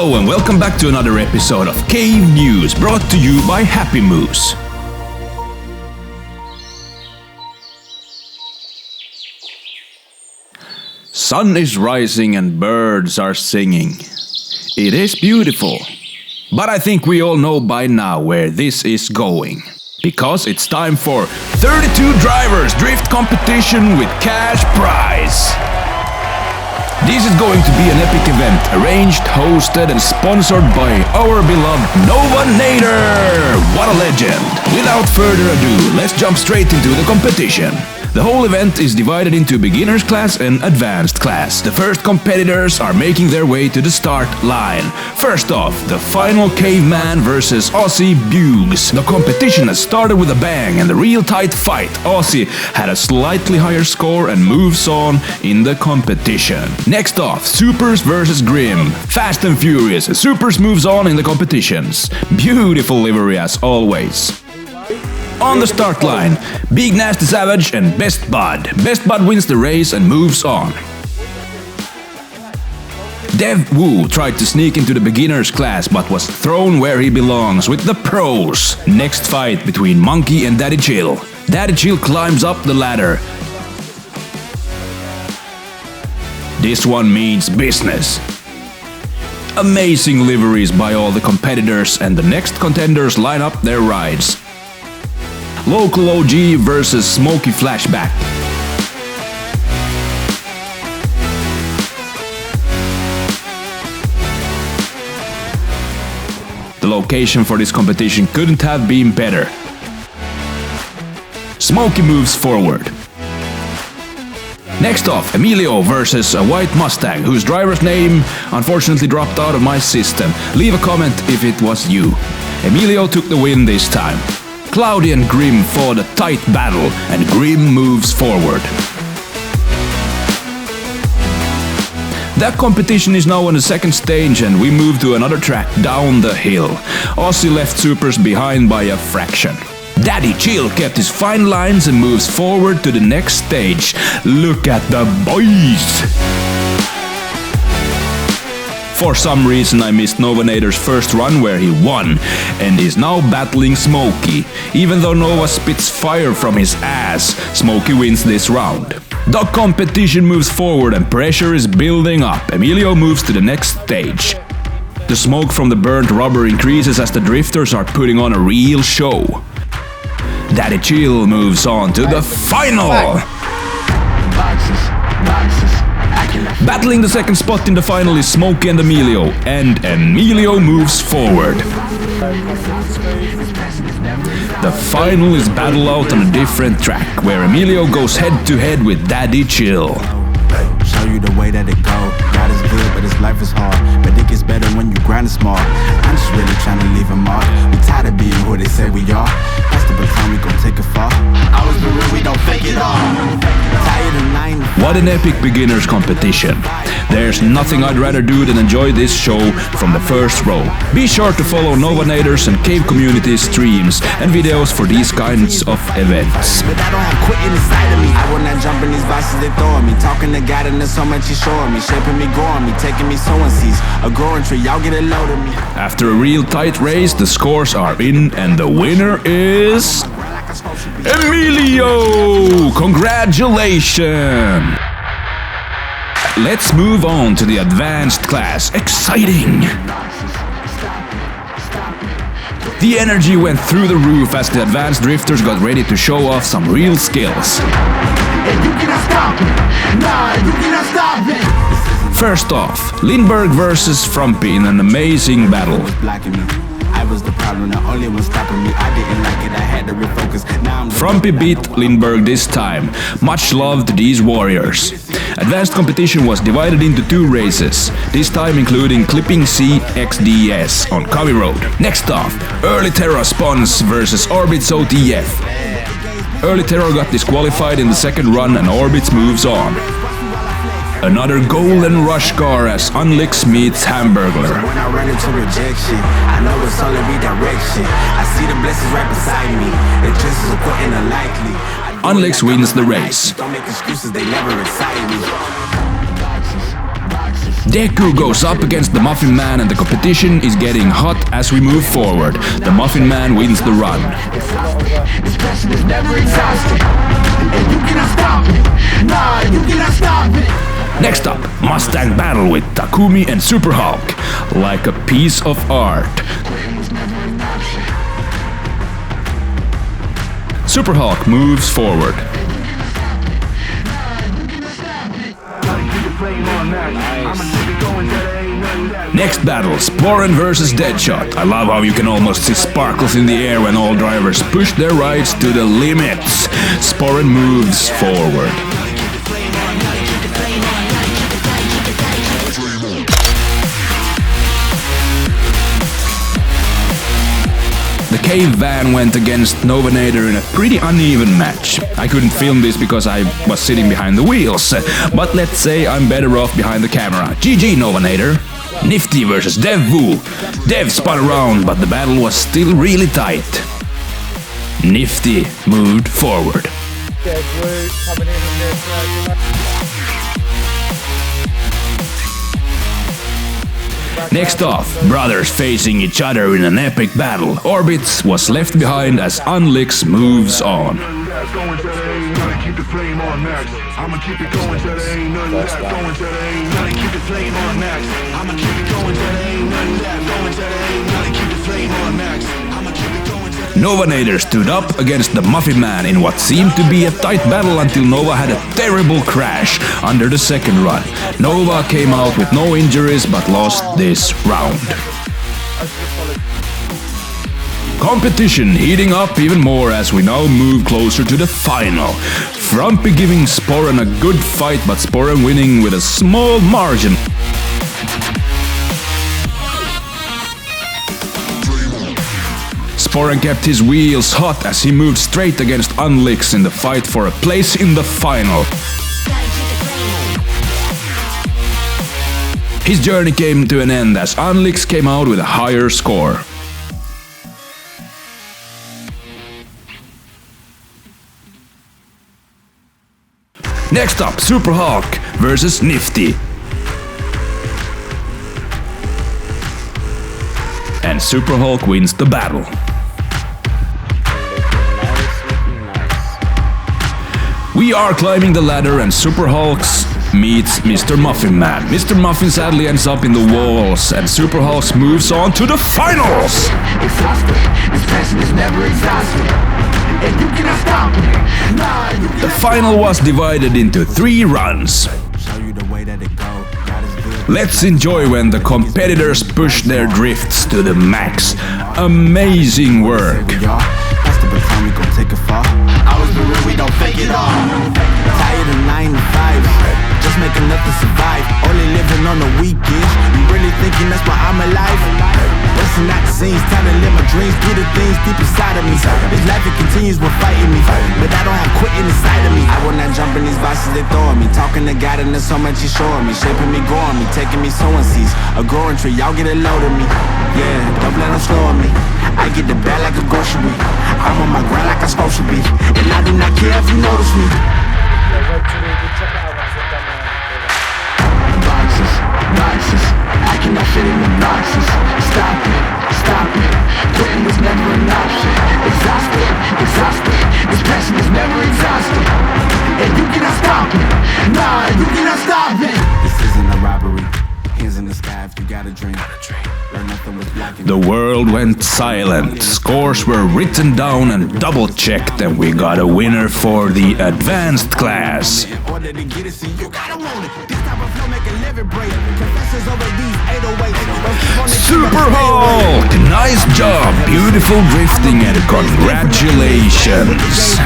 Hello and welcome back to another episode of Cave News, brought to you by Happy Moose. Sun is rising and birds are singing. It is beautiful. But I think we all know by now where this is going. Because it's time for 32 Drivers Drift Competition with cash prize. This is going to be an epic event, arranged, hosted and sponsored by our beloved Novanater! What a legend! Without further ado, let's jump straight into the competition. The whole event is divided into beginners class and advanced class. The first competitors are making their way to the start line. First off, the final caveman versus Aussie Bugs. The competition has started with a bang and a real tight fight. Aussie had a slightly higher score and moves on in the competition. Next off, Supers versus Grim. Fast and furious, Supers moves on in the competitions. Beautiful livery as always. On the start line, Big Nasty Savage and Best Bud. Best Bud wins the race and moves on. Dev Woo tried to sneak into the beginners class but was thrown where he belongs with the pros. Next fight between Monkey and Daddy Chill. Daddy Chill climbs up the ladder. This one means business. Amazing liveries by all the competitors, and the next contenders line up their rides. Local OG versus Smoky Flashback. The location for this competition couldn't have been better. Smoky moves forward. Next off, Emilio versus a white Mustang, whose driver's name unfortunately dropped out of my system. Leave a comment if it was you. Emilio took the win this time. Cloudy and Grim fought a tight battle, and Grim moves forward. That competition is now on the second stage, and we move to another track down the hill. Aussie left Supers behind by a fraction. Daddy Chill kept his fine lines and moves forward to the next stage. Look at the boys! For some reason I missed Novanater's first run where he won, and is now battling Smokey. Even though Nova spits fire from his ass, Smokey wins this round. The competition moves forward and pressure is building up. Emilio moves to the next stage. The smoke from the burnt rubber increases as the drifters are putting on a real show. Daddy Chill moves on to the final! Battling the second spot in the final is Smokey and Emilio moves forward. The final is battle out on a different track, where Emilio goes head to head with Daddy Chill. Show you the way that it go. God is good, but his life is hard. But it gets better when you grind smart. I'm just really trying to leave a mark. We tired of being who they say we are. That's the baton, we gon' take it far. Always be real, we don't fake it all. Tired of 9 to 5. What an epic beginners competition. There's nothing I'd rather do than enjoy this show from the first row. Be sure to follow Novanators and Cave Community streams and videos for these kinds of events. But I don't have quitting inside of me. I will not jump in these vices they throw at me. Talking to God and there's so much he's showing me. Shaping me, growing me, taking me sowing seeds. A growing tree, y'all get a load of me. After a real tight race, the scores are in and the winner is... Emilio! Congratulations! Let's move on to the advanced class. Exciting! The energy went through the roof as the advanced drifters got ready to show off some real skills. First off, Linberq versus Frumpy in an amazing battle. I was the problem, the only one stopping me. I didn't like it, I had to refocus. Frumpy beat Linberq this time. Much love to these warriors. Advanced competition was divided into 2 races, this time including Clipping C XDS on Covey Road. Next off, Early Terra Spawns versus Orbits OTF. Early Terror got disqualified in the second run and Orbits moves on. Another golden rush car as Unlix meets Hamburglar. When I run into rejection, I know it's only redirection. I see the blessings right beside me. The chances of quitting are likely. Unlix wins the race. Don't make excuses, they never excite me. Deku goes up against the Muffin Man and the competition is getting hot as we move forward. The Muffin Man wins the run. This passion is never exhausted, and you cannot stop it. Nah, you cannot stop it. Next up, Mustang battle with Takumi and Super Hulk, like a piece of art. Super Hulk moves forward. Next battle, Sporen vs Deadshot. I love how you can almost see sparkles in the air when all drivers push their rides to the limits. Sporen moves forward. The cave van went against Novanater in a pretty uneven match. I couldn't film this because I was sitting behind the wheels, but let's say I'm better off behind the camera. GG Novanater! Nifty versus Dev Wu. Dev spun around, but the battle was still really tight. Nifty moved forward. Next off, brothers facing each other in an epic battle. Orbits was left behind as Unlix moves on. Novanater stood up against the Muffin Man in what seemed to be a tight battle until Nova had a terrible crash under the second run. Nova came out with no injuries but lost this round. Competition heating up even more as we now move closer to the final. Frumpy giving Sporen a good fight, but Sporen winning with a small margin. Sporen kept his wheels hot as he moved straight against Unlix in the fight for a place in the final. His journey came to an end as Unlix came out with a higher score. Next up, Super Hulk versus Nifty. And Super Hulk wins the battle. We are climbing the ladder and Super Hulk's meets Mr. Muffin Man. Mr. Muffin sadly ends up in the walls and Super Hulk moves on to the finals! The final was divided into 3 runs. Let's enjoy when the competitors push their drifts to the max. Amazing work! I was the real, we don't fake it all. Tired of 9 to 5, just make enough to survive. Only living on the weekends. You really thinking that's why I'm alive? Busting out the scenes, time to live my dreams, do the things deep inside of me. This life it continues with fighting me, but I don't have quitting inside of me. I will not jump in these boxes they throw at me. Talking to God and there's so much He's showing me, shaping me, growing me, taking me sowing seeds. A growing tree, y'all get a load of me. Yeah, don't let them slow me. I get the bag like a grocery. I'm on my grind like I'm supposed to be, and I do not care if you notice me. Boxes, boxes, I cannot fit in the boxes. Stop it, stop it. Quitting was never an option. Exhausted, exhausted. This passion is never exhausted, and you cannot stop it. Nah, you cannot stop it. This isn't a robbery. Hands in the sky if you got a dream. The world went silent, scores were written down and double-checked, and we got a winner for the advanced class. Super Hulk! Nice job, beautiful drifting, and congratulations!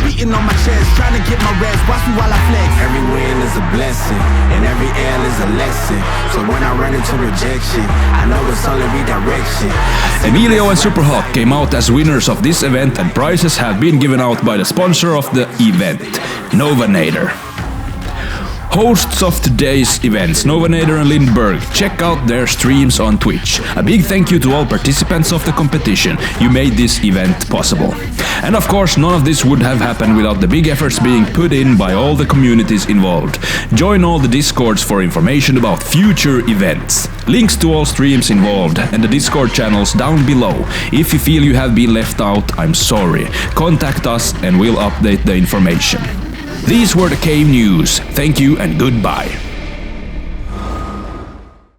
Beating on my chest, trying to get my rest. Watch me while I flex. Every win is a blessing, and every L is a lesson. So when I run into rejection, I know it's only redirection. Emilio and Super Hulk came out as winners of this event, and prizes have been given out by the sponsor of the event, Novanater. Hosts of today's events, Novanater and Linberq, check out their streams on Twitch. A big thank you to all participants of the competition. You made this event possible. And of course, none of this would have happened without the big efforts being put in by all the communities involved. Join all the Discords for information about future events. Links to all streams involved and the Discord channels down below. If you feel you have been left out, I'm sorry. Contact us and we'll update the information. These were the Cave News. Thank you and goodbye.